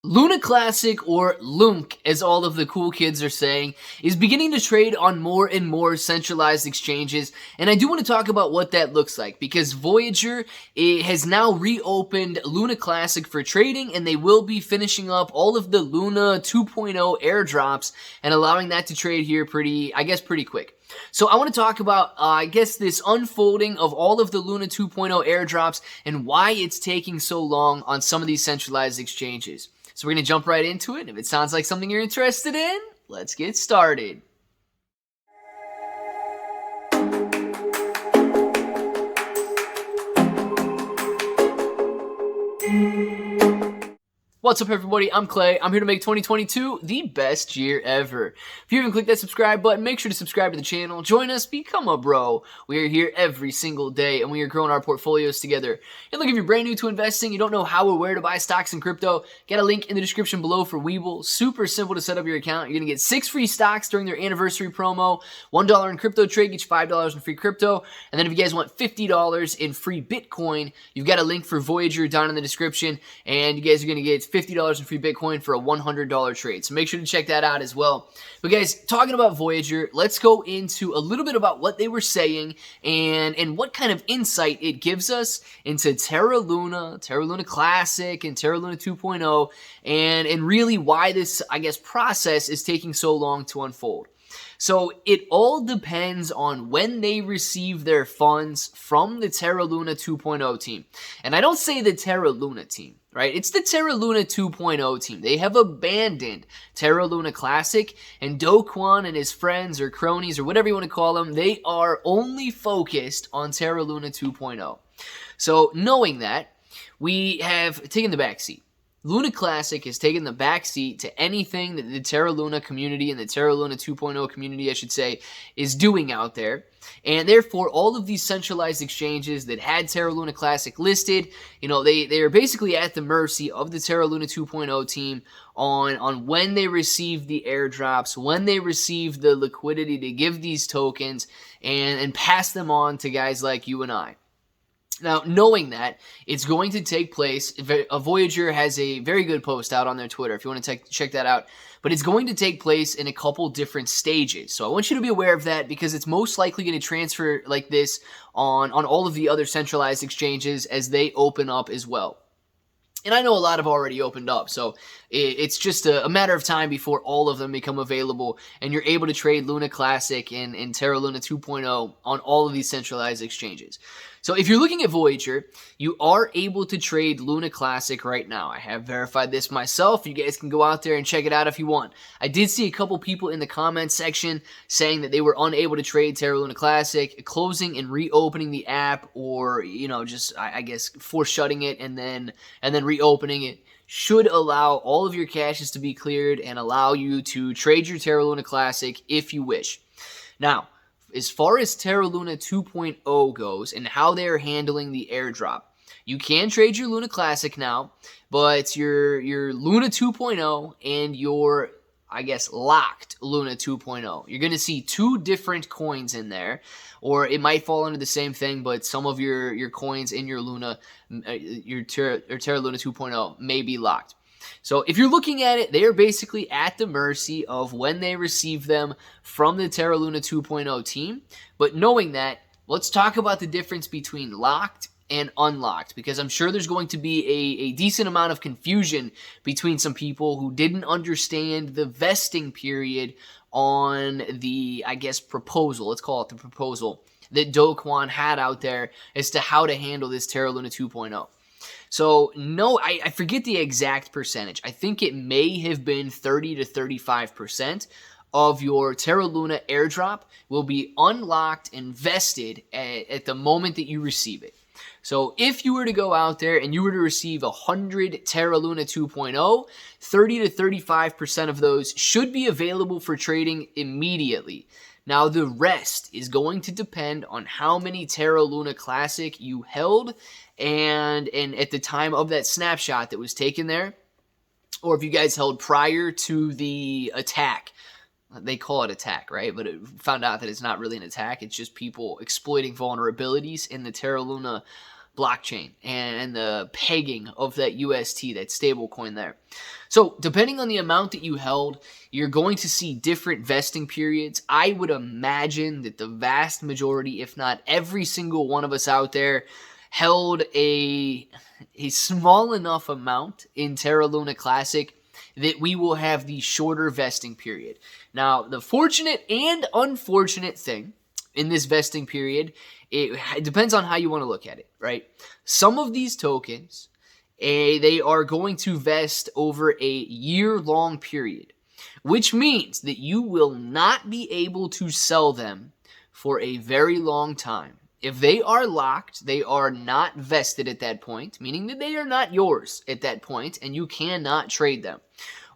Luna Classic, or LUNC, as all of the cool kids are saying, is beginning to trade on more and more centralized exchanges, and I do want to talk about what that looks like, because Voyager has now reopened Luna Classic for trading, and they will be finishing up all of the Luna 2.0 airdrops and allowing that to trade here pretty quick. So I want to talk about, this unfolding of all of the Luna 2.0 airdrops and why it's taking so long on some of these centralized exchanges. So we're going to jump right into it. If it sounds like something you're interested in, let's get started. What's up, everybody? I'm Clay. I'm here to make 2022 the best year ever. If you haven't clicked that subscribe button, make sure to subscribe to the channel. Join us, become a bro. We are here every single day, and we are growing our portfolios together. And look, if you're brand new to investing, you don't know how or where to buy stocks in crypto, get a link in the description below for Webull. Super simple to set up your account. You're going to get 6 free stocks during their anniversary promo. $1 in crypto trade gets you $5 in free crypto. And then if you guys want $50 in free Bitcoin, you've got a link for Voyager down in the description, and you guys are going to get $50 in free Bitcoin for a $100 trade. So make sure to check that out as well. But guys, talking about Voyager, let's go into a little bit about what they were saying and what kind of insight it gives us into Terra Luna Classic, and Terra Luna 2.0, and really why this, process is taking so long to unfold. So it all depends on when they receive their funds from the Terra Luna 2.0 team. And I don't say the Terra Luna team, right? It's the Terra Luna 2.0 team. They have abandoned Terra Luna Classic, and Do Kwon and his friends or cronies or whatever you want to call them, they are only focused on Terra Luna 2.0. So knowing that, we have taken the back seat. Luna Classic has taken the backseat to anything that the Terra Luna community and the Terra Luna 2.0 community, I should say, is doing out there. And therefore, all of these centralized exchanges that had Terra Luna Classic listed, they are basically at the mercy of the Terra Luna 2.0 team on when they receive the airdrops, when they receive the liquidity to give these tokens and pass them on to guys like you and I. Now, knowing that, it's going to take place. Voyager has a very good post out on their Twitter if you want to check that out. But it's going to take place in a couple different stages. So I want you to be aware of that, because it's most likely going to transfer like this on all of the other centralized exchanges as they open up as well. And I know a lot have already opened up, so it's just a matter of time before all of them become available and you're able to trade Luna Classic and Terra Luna 2.0 on all of these centralized exchanges. So if you're looking at Voyager, you are able to trade Luna Classic right now. I have verified this myself. You guys can go out there and check it out if you want. I did see a couple people in the comments section saying that they were unable to trade Terra Luna Classic, closing and reopening the app, or force shutting it and then reopening it. Should allow all of your caches to be cleared and allow you to trade your Terra Luna Classic if you wish. Now, as far as Terra Luna 2.0 goes and how they're handling the airdrop, you can trade your Luna Classic now, but your Luna 2.0 and your locked Luna 2.0. You're going to see two different coins in there, or it might fall into the same thing, but some of your coins in your Luna, your Terra Luna 2.0 may be locked. So if you're looking at it, they are basically at the mercy of when they receive them from the Terra Luna 2.0 team. But knowing that, let's talk about the difference between locked and unlocked, because I'm sure there's going to be a decent amount of confusion between some people who didn't understand the vesting period on the, proposal. Let's call it the proposal that Do Kwon had out there as to how to handle this Terra Luna 2.0. So, no, I forget the exact percentage. I think it may have been 30 to 35% of your Terra Luna airdrop will be unlocked and vested at the moment that you receive it. So if you were to go out there and you were to receive 100 Terra Luna 2.0, 30 to 35% of those should be available for trading immediately. Now, the rest is going to depend on how many Terra Luna Classic you held and at the time of that snapshot that was taken there, or if you guys held prior to the attack. They call it attack, right? But it found out that it's not really an attack. It's just people exploiting vulnerabilities in the Terra Luna blockchain and the pegging of that UST, that stable coin there. So depending on the amount that you held, you're going to see different vesting periods. I would imagine that the vast majority, if not every single one of us out there, held a small enough amount in Terra Luna Classic that we will have the shorter vesting period. Now, the fortunate and unfortunate thing in this vesting period, it depends on how you want to look at it, right? Some of these tokens, they are going to vest over a year-long period, which means that you will not be able to sell them for a very long time. If they are locked, they are not vested at that point, meaning that they are not yours at that point, and you cannot trade them.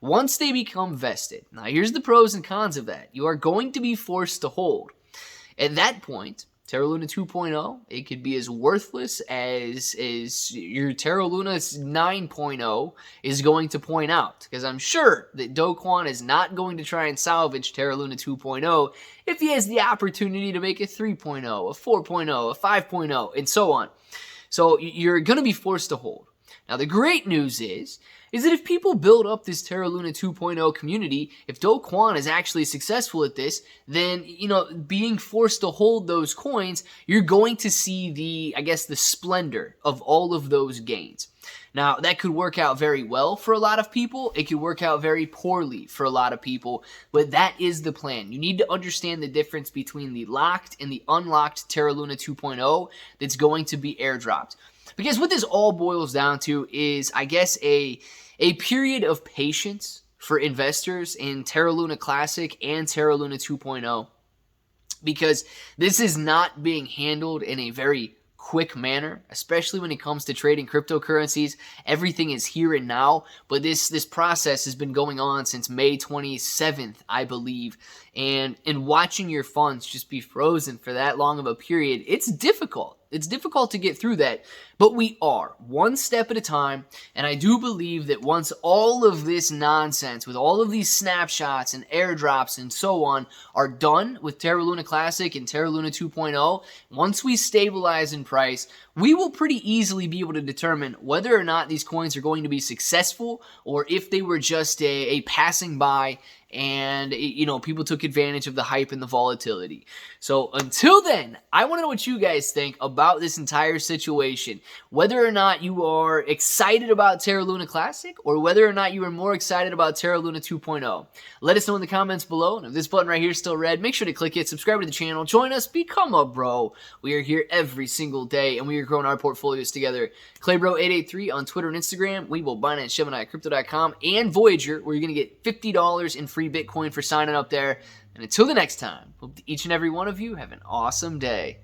Once they become vested, now here's the pros and cons of that. You are going to be forced to hold. At that point, Terra Luna 2.0, it could be as worthless as your Terra Luna 9.0 is going to point out. Because I'm sure that Do Kwon is not going to try and salvage Terra Luna 2.0 if he has the opportunity to make a 3.0, a 4.0, a 5.0, and so on. So you're going to be forced to hold. Now the great news is that if people build up this Terra Luna 2.0 community, if Do Kwon is actually successful at this, then, being forced to hold those coins, you're going to see the splendor of all of those gains. Now, that could work out very well for a lot of people. It could work out very poorly for a lot of people, but that is the plan. You need to understand the difference between the locked and the unlocked Terra Luna 2.0 that's going to be airdropped. Because what this all boils down to is, a period of patience for investors in Terra Luna Classic and Terra Luna 2.0, because this is not being handled in a very quick manner, especially when it comes to trading cryptocurrencies. Everything is here and now, but this process has been going on since May 27th, I believe, and watching your funds just be frozen for that long of a period, it's difficult. It's difficult to get through that, but we are one step at a time, and I do believe that once all of this nonsense with all of these snapshots and airdrops and so on are done with Terra Luna Classic and Terra Luna 2.0, once we stabilize in price, we will pretty easily be able to determine whether or not these coins are going to be successful or if they were just a passing by and people took advantage of the hype and the volatility. So until then, I want to know what you guys think about this entire situation. Whether or not you are excited about Terra Luna Classic or whether or not you are more excited about Terra Luna 2.0. Let us know in the comments below. And if this button right here is still red, make sure to click it, subscribe to the channel, join us, become a bro. We are here every single day and we are growing our portfolios together. Claybro883 on Twitter and Instagram, Webull, Binance, Gemini, Crypto.com, and Voyager, where you're going to get $50 in free Bitcoin for signing up there. And until the next time, hope each and every one of you have an awesome day.